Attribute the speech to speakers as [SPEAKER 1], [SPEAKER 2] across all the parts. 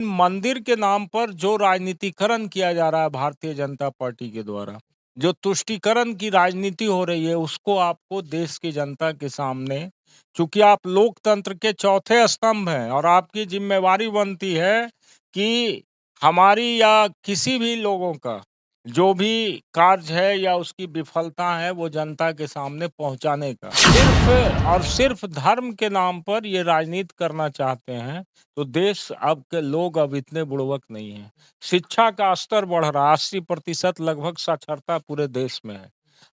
[SPEAKER 1] मंदिर के नाम पर जो राजनीतिकरण किया जा रहा है भारतीय जनता पार्टी के द्वारा, जो तुष्टीकरण की राजनीति हो रही है, उसको आपको देश की जनता के सामने, चूंकि आप लोकतंत्र के चौथे स्तंभ हैं और आपकी जिम्मेवारी बनती है कि हमारी या किसी भी लोगों का जो भी कार्य है या उसकी विफलता है वो जनता के सामने पहुंचाने का। सिर्फ और सिर्फ धर्म के नाम पर ये राजनीति करना चाहते हैं। तो देश अब के लोग अब इतने बुड़वक नहीं हैं। शिक्षा का स्तर बढ़ रहा है, 80% लगभग साक्षरता पूरे देश में है।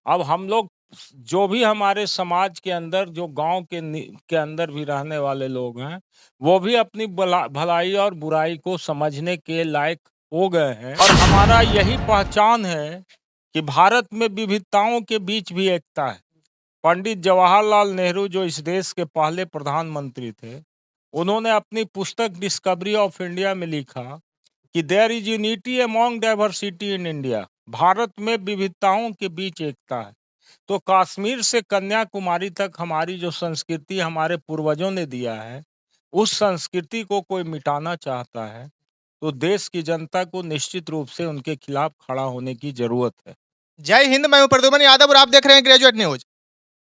[SPEAKER 1] अब हम लोग जो भी हमारे समाज के अंदर जो गांव के अंदर भी रहने वाले लोग हैं, वो भी अपनी भलाई और बुराई को समझने के लायक हो गए हैं और हमारा यही पहचान है कि भारत में विविधताओं के बीच भी एकता है। पंडित जवाहरलाल नेहरू जो इस देश के पहले प्रधानमंत्री थे, उन्होंने अपनी पुस्तक डिस्कवरी ऑफ इंडिया में लिखा कि there is unity among diversity in India. Bharat में विविधताओं के बीच एकता है। तो कश्मीर से कन्याकुमारी तक हमारी जो संस्कृति हमारे पूर्वजों ने दिया है, उस संस्कृति को कोई मिटाना चाहता है तो देश की जनता को निश्चित रूप से उनके खिलाफ खड़ा होने की जरूरत है।
[SPEAKER 2] जय हिंद, मैं हूं प्रद्युमन यादव और आप देख रहे हैं ग्रेजुएट न्यूज।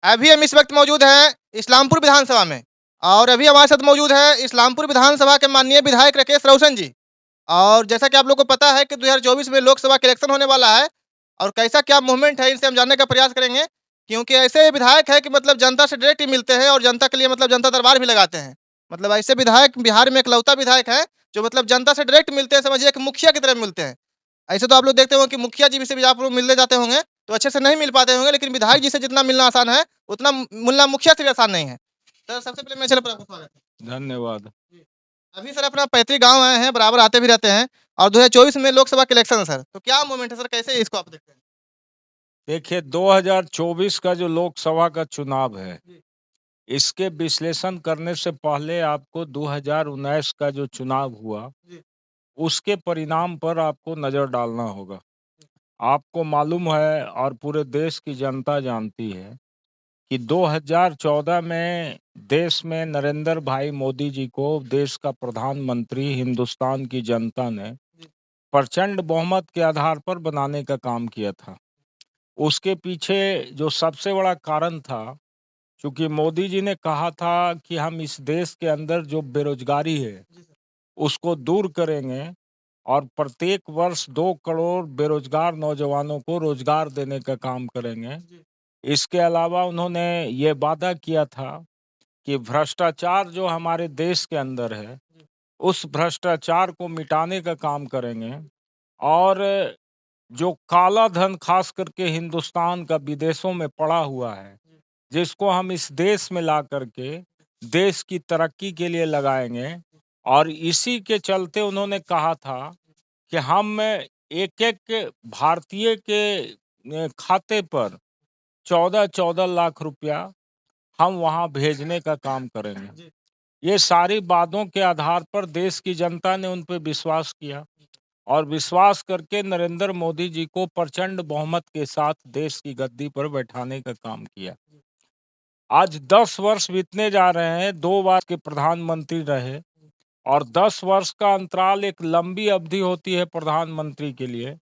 [SPEAKER 2] अभी हम इस वक्त मौजूद हैं इस्लामपुर विधानसभा में और अभी हमारे साथ मौजूद है इस्लामपुर विधानसभा के माननीय विधायक राकेश रोशन जी। और जैसा कि आप लोग को पता है कि 2024 में लोकसभा के इलेक्शन होने वाला है और कैसा क्या मूवमेंट है इनसे हम जानने का प्रयास करेंगे, क्योंकि ऐसे विधायक है कि मतलब जनता से डायरेक्ट ही मिलते हैं और जनता के लिए मतलब जनता दरबार भी लगाते हैं। मतलब ऐसे विधायक बिहार में इकलौता विधायक है जो मतलब जनता से डायरेक्ट मिलते हैं, समझिए कि मुखिया की तरह मिलते हैं। ऐसे तो आप लोग देखते होंगे कि मुखिया जी से भी आप लोग मिलने जाते होंगे तो अच्छे से नहीं मिल पाते होंगे, लेकिन विधायक जी से जितना मिलना आसान है उतना मिलना मुखिया से भी आसान नहीं है। तो सबसे पहले मैं चलो आपका स्वागत है।
[SPEAKER 1] धन्यवाद।
[SPEAKER 2] अभी सर अपना पैतृक गांव आए हैं, बराबर आते भी रहते हैं और 2024 में लोकसभा के इलेक्शन है सर, तो क्या मूवमेंट है सर, कैसे इसको आप देखते हैं?
[SPEAKER 1] देखिए, 2024 का जो लोकसभा का चुनाव है, इसके विश्लेषण करने से पहले आपको 2019 का जो चुनाव हुआ, उसके परिणाम पर आपको नजर डालना होगा। आपको मालूम है और पूरे देश की जनता जानती है कि 2014 में देश में नरेंद्र भाई मोदी जी को देश का प्रधानमंत्री हिंदुस्तान की जनता ने प्रचंड बहुमत के आधार पर बनाने का काम किया था। उसके पीछे जो सबसे बड़ा कारण था, क्योंकि मोदी जी ने कहा था कि हम इस देश के अंदर जो बेरोजगारी है उसको दूर करेंगे और प्रत्येक वर्ष 2 करोड़ बेरोजगार नौजवानों को रोजगार देने का काम करेंगे। इसके अलावा उन्होंने ये वादा किया था कि भ्रष्टाचार जो हमारे देश के अंदर है, उस भ्रष्टाचार को मिटाने का काम करेंगे और जो काला धन खास करके हिंदुस्तान का विदेशों में पड़ा हुआ है, जिसको हम इस देश में ला करके देश की तरक्की के लिए लगाएंगे। और इसी के चलते उन्होंने कहा था कि हम एक-एक भारतीय के खाते पर 14-14 लाख रुपया हम वहां भेजने का काम करेंगे। ये सारी बातों के आधार पर देश की जनता ने उन पे विश्वास किया और विश्वास करके नरेंद्र मोदी जी को प्रचंड बहुमत के साथ देश की गद्दी पर बैठाने का काम किया। आज 10 वर्ष बीतने जा रहे हैं, 2 बार के प्रधानमंत्री रहे और 10 वर्ष का अंतराल एक लंबी अवधि होती है प्रधानमंत्री के लिए।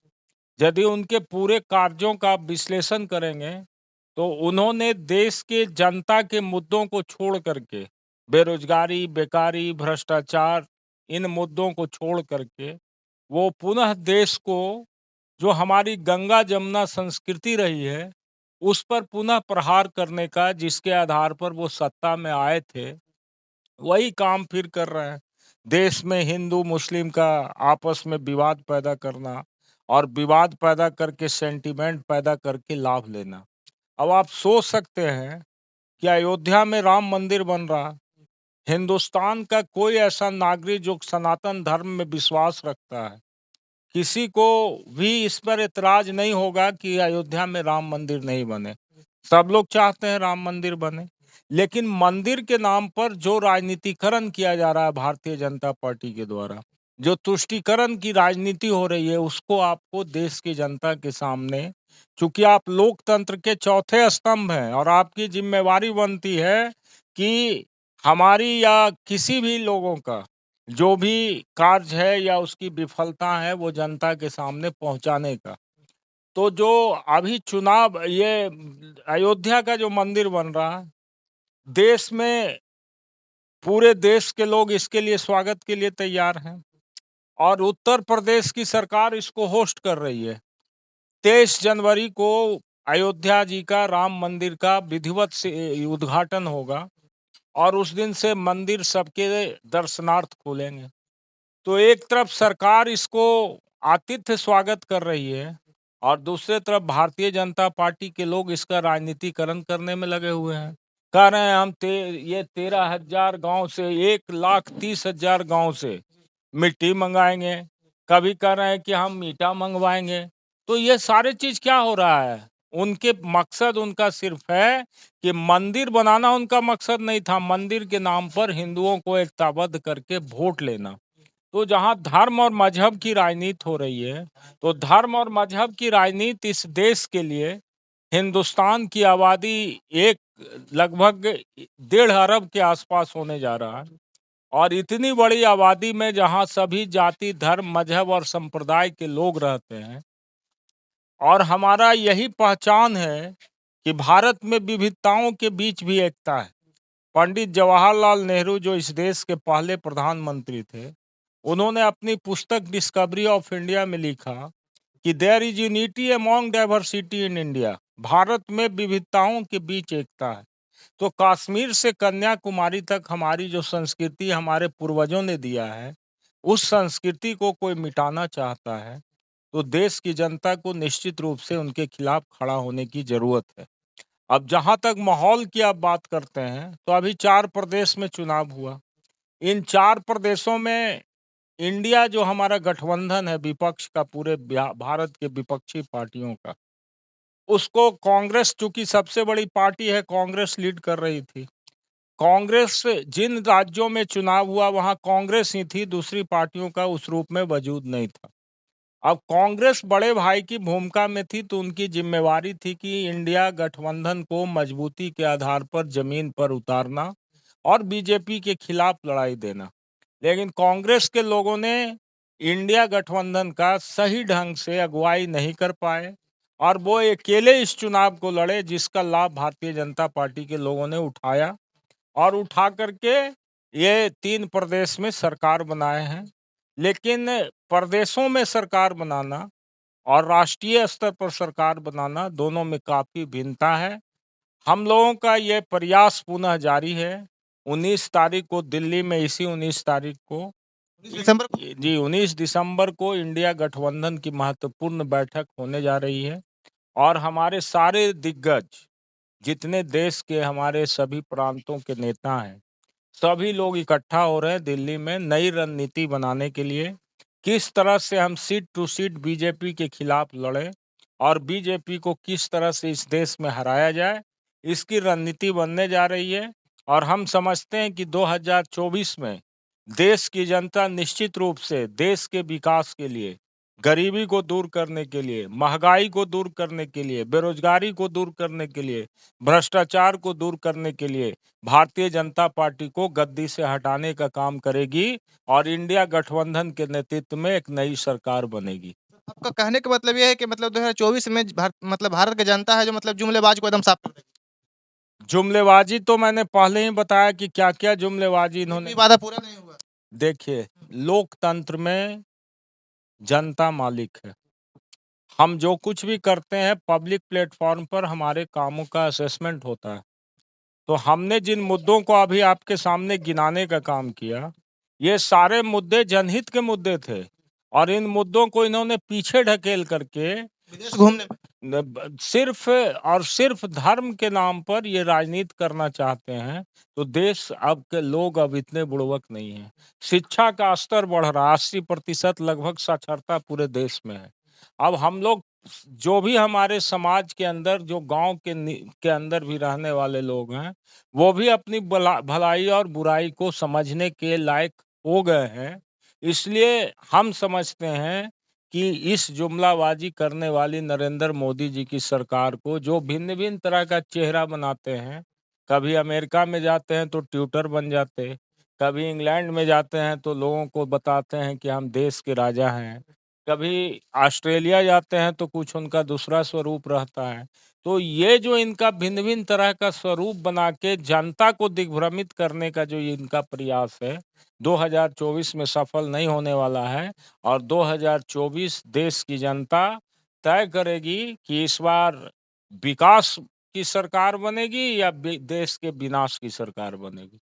[SPEAKER 1] यदि उनके पूरे कार्यों का आप विश्लेषण करेंगे तो उन्होंने देश के जनता के मुद्दों को छोड़ करके, बेरोजगारी, बेकारी, भ्रष्टाचार, इन मुद्दों को छोड़ करके वो पुनः देश को, जो हमारी गंगा जमुना संस्कृति रही है, उस पर पुनः प्रहार करने का, जिसके आधार पर वो सत्ता में आए थे, वही काम फिर कर रहे हैं। देश में हिंदू मुस्लिम का आपस में विवाद पैदा करना और विवाद पैदा करके सेंटिमेंट पैदा करके लाभ लेना। अब आप सोच सकते हैं कि अयोध्या में राम मंदिर बन रहा, हिंदुस्तान का कोई ऐसा नागरिक जो सनातन धर्म में विश्वास रखता है, किसी को भी इस पर एतराज नहीं होगा कि अयोध्या में राम मंदिर नहीं बने। सब लोग चाहते हैं राम मंदिर बने, लेकिन मंदिर के नाम पर जो राजनीतिकरण किया जा रहा है भारतीय जनता पार्टी के द्वारा, जो तुष्टीकरण की राजनीति हो रही है, उसको आपको देश की जनता के सामने, चूंकि आप लोकतंत्र के चौथे स्तंभ हैं और आपकी जिम्मेवारी बनती है कि हमारी या किसी भी लोगों का जो भी कार्य है या उसकी विफलता है वो जनता के सामने पहुंचाने का। तो जो अभी चुनाव, ये अयोध्या का जो मंदिर बन रहा है, देश में पूरे देश के लोग इसके लिए स्वागत के लिए तैयार हैं और उत्तर प्रदेश की सरकार इसको होस्ट कर रही है। 23 जनवरी को अयोध्या जी का राम मंदिर का विधिवत से उद्घाटन होगा और उस दिन से मंदिर सबके दर्शनार्थ खोलेंगे। तो एक तरफ सरकार इसको आतिथ्य स्वागत कर रही है और दूसरे तरफ भारतीय जनता पार्टी के लोग इसका राजनीतिकरण करने में लगे हुए हैं। कह रहे हैं हम ये 13,000 गांव से 1,30,000 गांव से मिट्टी मंगाएंगे, कभी कह रहे हैं कि हम ईटा मंगवाएंगे। तो ये सारे चीज क्या हो रहा है? उनके मकसद उनका सिर्फ है कि मंदिर बनाना उनका मकसद नहीं था, मंदिर के नाम पर हिंदुओं को एकताबद्ध करके वोट लेना। तो जहाँ धर्म और मजहब की राजनीति हो रही है, तो धर्म और मजहब की राजनीति इस देश के लिए, हिंदुस्तान की आबादी एक लगभग 1.5 अरब के आसपास होने जा रहा है और इतनी बड़ी आबादी में जहाँ सभी जाति, धर्म, मजहब और संप्रदाय के लोग रहते हैं और हमारा यही पहचान है कि भारत में विविधताओं के बीच भी एकता है। पंडित जवाहरलाल नेहरू जो इस देश के पहले प्रधानमंत्री थे, उन्होंने अपनी पुस्तक डिस्कवरी ऑफ इंडिया में लिखा कि there is unity among diversity in India. Bharat में विविधताओं के बीच एकता है। तो कश्मीर से कन्याकुमारी तक हमारी जो संस्कृति हमारे पूर्वजों ने दिया है, उस संस्कृति को कोई मिटाना चाहता है तो देश की जनता को निश्चित रूप से उनके खिलाफ खड़ा होने की जरूरत है। अब जहां तक माहौल की आप बात करते हैं, तो अभी 4 प्रदेश में चुनाव हुआ। इन 4 प्रदेशों में इंडिया जो हमारा गठबंधन है विपक्ष का, पूरे भारत के विपक्षी पार्टियों का, उसको कांग्रेस, चूंकि सबसे बड़ी पार्टी है, कांग्रेस लीड कर रही थी। कांग्रेस, जिन राज्यों में चुनाव हुआ वहां कांग्रेस ही थी, दूसरी पार्टियों का उस रूप में वजूद नहीं था। अब कांग्रेस बड़े भाई की भूमिका में थी, तो उनकी जिम्मेवारी थी कि इंडिया गठबंधन को मजबूती के आधार पर जमीन पर उतारना और बीजेपी के खिलाफ लड़ाई देना। लेकिन कांग्रेस के लोगों ने इंडिया गठबंधन का सही ढंग से अगुवाई नहीं कर पाए और वो अकेले इस चुनाव को लड़े, जिसका लाभ भारतीय जनता पार्टी के लोगों ने उठाया और उठा करके ये 3 प्रदेश में सरकार बनाए हैं। लेकिन प्रदेशों में सरकार बनाना और राष्ट्रीय स्तर पर सरकार बनाना, दोनों में काफी भिन्नता है। हम लोगों का ये प्रयास पुनः जारी है। 19 तारीख को दिल्ली में, इसी 19 तारीख को, 19 दिसंबर को इंडिया गठबंधन की महत्वपूर्ण बैठक होने जा रही है और हमारे सारे दिग्गज, जितने देश के हमारे सभी प्रांतों के नेता हैं, सभी लोग इकट्ठा हो रहे हैं दिल्ली में नई रणनीति बनाने के लिए। किस तरह से हम सीट टू सीट बीजेपी के खिलाफ लड़े और बीजेपी को किस तरह से इस देश में हराया जाए, इसकी रणनीति बनने जा रही है। और हम समझते हैं कि 2024 में देश की जनता निश्चित रूप से देश के विकास के लिए, गरीबी को दूर करने के लिए, महंगाई को दूर करने के लिए, बेरोजगारी को दूर करने के लिए, भ्रष्टाचार को दूर करने के लिए भारतीय जनता पार्टी को गद्दी से हटाने का काम करेगी और इंडिया गठबंधन के नेतृत्व में एक नई सरकार बनेगी।
[SPEAKER 2] आपका कहने का मतलब ये है कि मतलब 2024 में भारत की जनता है जो मतलब जुमलेबाज को एकदम साफ कर देगी।
[SPEAKER 1] जुमलेबाजी तो मैंने पहले ही बताया कि क्या क्या जुमलेबाजी इन्होंने।
[SPEAKER 2] वादा पूरा नहीं हुआ।
[SPEAKER 1] देखिए, लोकतंत्र में जनता मालिक है। हम जो कुछ भी करते हैं पब्लिक प्लेटफॉर्म पर हमारे कामों का असेसमेंट होता है। तो हमने जिन मुद्दों को अभी आपके सामने गिनाने का काम किया, ये सारे मुद्दे जनहित के मुद्दे थे और इन मुद्दों को इन्होंने पीछे ढकेल करके
[SPEAKER 2] विदेश घूमने
[SPEAKER 1] सिर्फ और सिर्फ धर्म के नाम पर ये राजनीति करना चाहते हैं। तो देश अब के लोग अब इतने बुड़वक नहीं हैं। शिक्षा का स्तर बढ़ रहा, 80% लगभग साक्षरता पूरे देश में है। अब हम लोग, जो भी हमारे समाज के अंदर, जो गांव के अंदर भी रहने वाले लोग हैं, वो भी अपनी भलाई और बुराई को समझने के लायक हो गए हैं। इसलिए हम समझते हैं कि इस जुमलाबाजी करने वाली नरेंद्र मोदी जी की सरकार को, जो भिन्न भिन्न तरह का चेहरा बनाते हैं, कभी अमेरिका में जाते हैं तो ट्विटर बन जाते, कभी इंग्लैंड में जाते हैं तो लोगों को बताते हैं कि हम देश के राजा हैं। कभी ऑस्ट्रेलिया जाते हैं तो कुछ उनका दूसरा स्वरूप रहता है। तो ये जो इनका भिन्न-भिन्न तरह का स्वरूप बना के जनता को दिग्भ्रमित करने का जो ये इनका प्रयास है, 2024 में सफल नहीं होने वाला है और 2024 देश की जनता तय करेगी कि इस बार विकास की सरकार बनेगी या देश के विनाश की सरकार बनेगी।